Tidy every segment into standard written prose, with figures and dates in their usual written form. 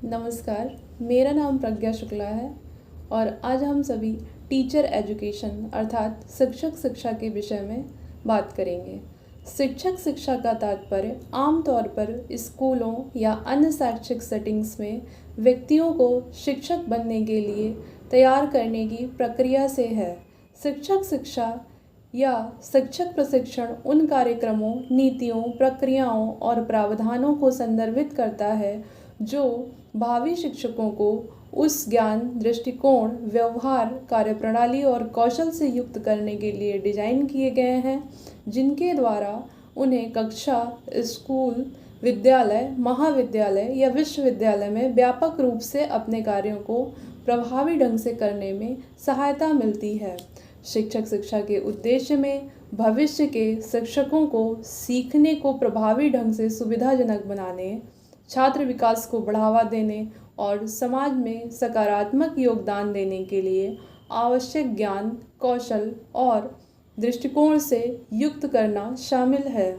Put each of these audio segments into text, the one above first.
नमस्कार, मेरा नाम प्रज्ञा शुक्ला है और आज हम सभी टीचर एजुकेशन अर्थात शिक्षक शिक्षा के विषय में बात करेंगे। शिक्षक शिक्षा का तात्पर्य आमतौर पर स्कूलों या अन्य शैक्षिक सेटिंग्स में व्यक्तियों को शिक्षक बनने के लिए तैयार करने की प्रक्रिया से है। शिक्षक शिक्षा या शिक्षक प्रशिक्षण उन कार्यक्रमों, नीतियों, प्रक्रियाओं और प्रावधानों को संदर्भित करता है जो भावी शिक्षकों को उस ज्ञान, दृष्टिकोण, व्यवहार, कार्यप्रणाली और कौशल से युक्त करने के लिए डिजाइन किए गए हैं, जिनके द्वारा उन्हें कक्षा, स्कूल, विद्यालय, महाविद्यालय या विश्वविद्यालय में व्यापक रूप से अपने कार्यों को प्रभावी ढंग से करने में सहायता मिलती है। शिक्षक शिक्षा के उद्देश्य में भविष्य के शिक्षकों को सीखने को प्रभावी ढंग से सुविधाजनक बनाने, छात्र विकास को बढ़ावा देने और समाज में सकारात्मक योगदान देने के लिए आवश्यक ज्ञान, कौशल और दृष्टिकोण से युक्त करना शामिल है।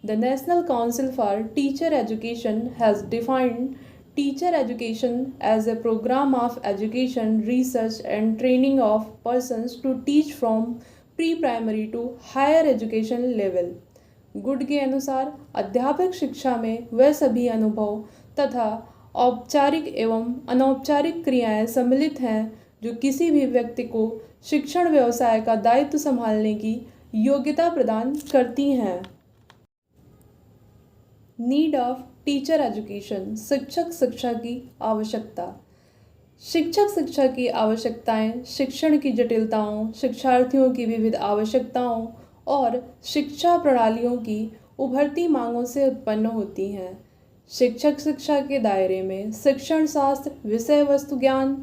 The national council for teacher education has defined teacher education as a program of education, research and training of persons to teach from pre-primary to higher education level। Good के अनुसार अध्यापक शिक्षा में वह सभी अनुभव तथा औपचारिक एवं अनौपचारिक क्रियाएं सम्मिलित हैं जो किसी भी व्यक्ति को शिक्षण व्यवसाय का दायित्व संभालने की योग्यता प्रदान करती हैं। नीड ऑफ टीचर एजुकेशन, शिक्षक शिक्षा की आवश्यकता। शिक्षक शिक्षा की आवश्यकताएं शिक्षण की जटिलताओं, शिक्षार्थियों की विविध आवश्यकताओं और शिक्षा प्रणालियों की उभरती मांगों से उत्पन्न होती हैं। शिक्षक शिक्षा के दायरे में शिक्षण शास्त्र, विषय वस्तु ज्ञान,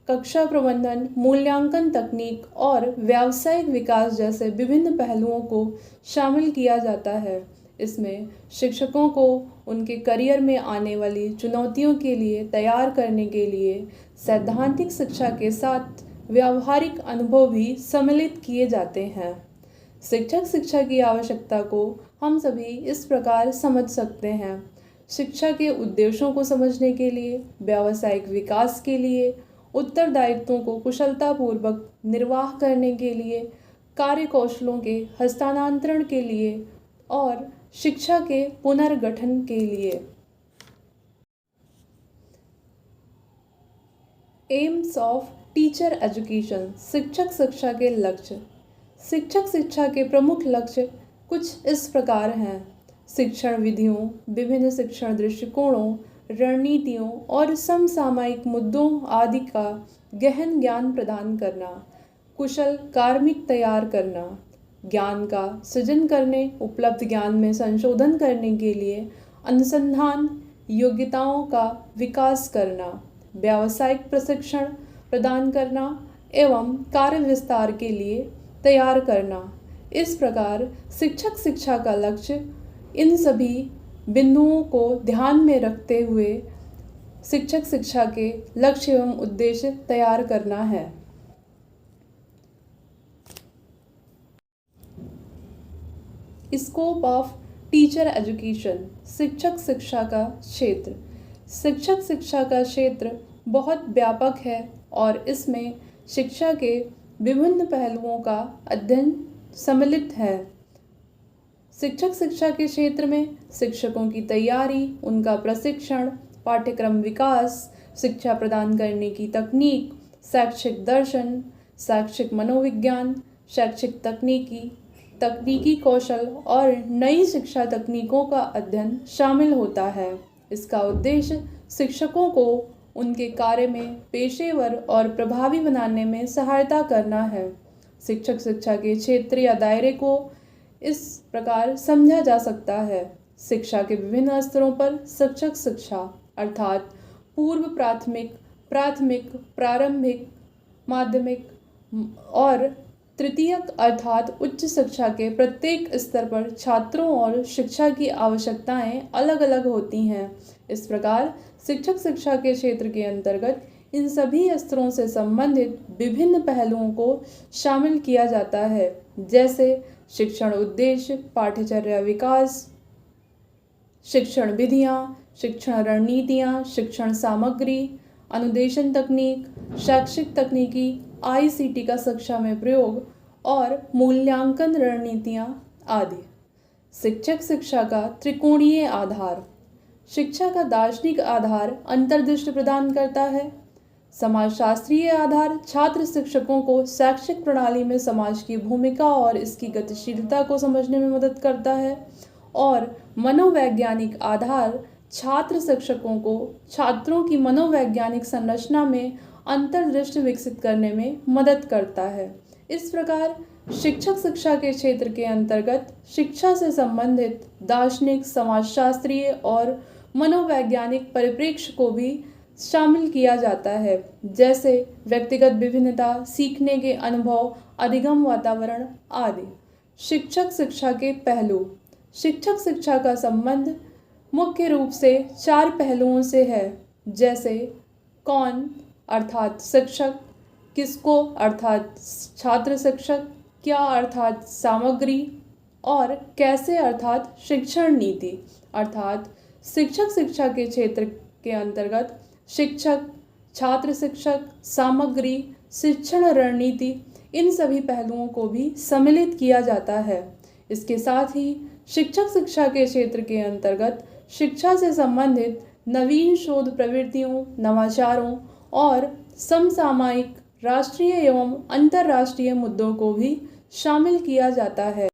कक्षा प्रबंधन, मूल्यांकन तकनीक और व्यावसायिक विकास जैसे विभिन्न पहलुओं को शामिल किया जाता है। इसमें शिक्षकों को उनके करियर में आने वाली चुनौतियों के लिए तैयार करने के लिए सैद्धांतिक शिक्षा के साथ व्यावहारिक अनुभव भी सम्मिलित किए जाते हैं। शिक्षक शिक्षा की आवश्यकता को हम सभी इस प्रकार समझ सकते हैं। शिक्षा के उद्देश्यों को समझने के लिए, व्यावसायिक विकास के लिए, उत्तरदायित्वों को कुशलतापूर्वक निर्वाह करने के लिए, कार्य कौशलों के हस्तांतरण के लिए और शिक्षा के पुनर्गठन के लिए। एम्स ऑफ टीचर एजुकेशन, शिक्षक शिक्षा के लक्ष्य। शिक्षक शिक्षा के प्रमुख लक्ष्य कुछ इस प्रकार हैं। शिक्षण विधियों, विभिन्न शिक्षण दृष्टिकोणों, रणनीतियों और समसामयिक मुद्दों आदि का गहन ज्ञान प्रदान करना, कुशल कार्मिक तैयार करना, ज्ञान का सृजन करने, उपलब्ध ज्ञान में संशोधन करने के लिए अनुसंधान योग्यताओं का विकास करना, व्यावसायिक प्रशिक्षण प्रदान करना एवं कार्य विस्तार के लिए तैयार करना। इस प्रकार शिक्षक शिक्षा का लक्ष्य इन सभी बिंदुओं को ध्यान में रखते हुए शिक्षक शिक्षा के लक्ष्य एवं उद्देश्य तैयार करना है। स्कोप ऑफ टीचर एजुकेशन, शिक्षक शिक्षा का क्षेत्र। शिक्षक शिक्षा का क्षेत्र बहुत व्यापक है और इसमें शिक्षा के विभिन्न पहलुओं का अध्ययन सम्मिलित है। शिक्षक शिक्षा के क्षेत्र में शिक्षकों की तैयारी, उनका प्रशिक्षण, पाठ्यक्रम विकास, शिक्षा प्रदान करने की तकनीक, शैक्षिक दर्शन, शैक्षिक मनोविज्ञान, शैक्षिक तकनीकी कौशल और नई शिक्षा तकनीकों का अध्ययन शामिल होता है। इसका उद्देश्य शिक्षकों को उनके कार्य में पेशेवर और प्रभावी बनाने में सहायता करना है। शिक्षक शिक्षा के क्षेत्र या दायरे को इस प्रकार समझा जा सकता है। शिक्षा के विभिन्न स्तरों पर शिक्षक शिक्षा अर्थात पूर्व प्राथमिक, प्रारंभिक, माध्यमिक और तृतीयक अर्थात उच्च शिक्षा के प्रत्येक स्तर पर छात्रों और शिक्षा की आवश्यकताएं अलग अलग होती हैं। इस प्रकार शिक्षक शिक्षा के क्षेत्र के अंतर्गत इन सभी स्तरों से संबंधित विभिन्न पहलुओं को शामिल किया जाता है, जैसे शिक्षण उद्देश्य, पाठ्यचर्या विकास, शिक्षण विधियाँ, शिक्षण रणनीतियाँ, शिक्षण सामग्री, अनुदेशन तकनीक, शैक्षिक तकनीकी, ICT का शिक्षा में प्रयोग और मूल्यांकन रणनीतियाँ आदि। शिक्षक शिक्षा का त्रिकोणीय आधार। शिक्षा का दार्शनिक आधार अंतर्दृष्टि प्रदान करता है। समाजशास्त्रीय आधार छात्र शिक्षकों को शैक्षिक प्रणाली में समाज की भूमिका और इसकी गतिशीलता को समझने में मदद करता है। और मनोवैज्ञानिक आधार छात्र शिक्षकों को छात्रों की मनोवैज्ञानिक संरचना में अंतर्दृष्टि विकसित करने में मदद करता है। इस प्रकार शिक्षक शिक्षा के क्षेत्र के अंतर्गत शिक्षा से संबंधित दार्शनिक, समाजशास्त्रीय और मनोवैज्ञानिक परिप्रेक्ष्य को भी शामिल किया जाता है, जैसे व्यक्तिगत विभिन्नता, सीखने के अनुभव, अधिगम वातावरण आदि। शिक्षक शिक्षा के पहलू। शिक्षक शिक्षा का संबंध मुख्य रूप से 4 पहलुओं से है, जैसे कौन अर्थात शिक्षक, किसको अर्थात छात्र शिक्षक, क्या अर्थात सामग्री और कैसे अर्थात शिक्षण नीति। अर्थात शिक्षक शिक्षा के क्षेत्र के अंतर्गत शिक्षक, छात्र शिक्षक, सामग्री, शिक्षण रणनीति इन सभी पहलुओं को भी सम्मिलित किया जाता है। इसके साथ ही शिक्षक शिक्षा के क्षेत्र के अंतर्गत शिक्षा से संबंधित नवीन शोध प्रवृत्तियों, नवाचारों और समसामयिक राष्ट्रीय एवं अंतर्राष्ट्रीय मुद्दों को भी शामिल किया जाता है।